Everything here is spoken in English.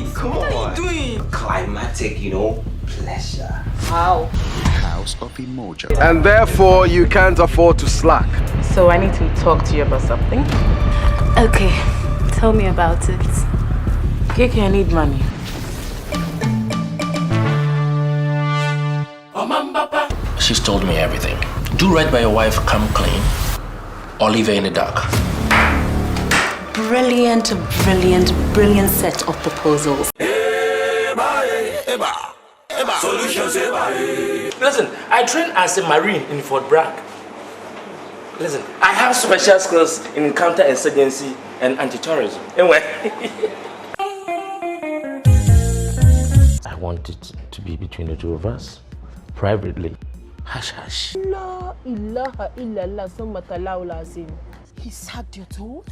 it. Come what on. are you doing? Climatic, pleasure. How? House of Emoji. And therefore, you can't afford to slack. So I need to talk to you about something. Okay, tell me about it. Keke, I need money. She's told me everything. Do right by your wife, come clean, or leave her in the dark. Brilliant set of proposals. Listen, I trained as a Marine in Fort Bragg. Listen, I have special skills in counterinsurgency and anti-terrorism. Anyway. I want it to be between the two of us, privately. Hush, hush. La ilaha illallah summa talawla sin. He sagged your toe?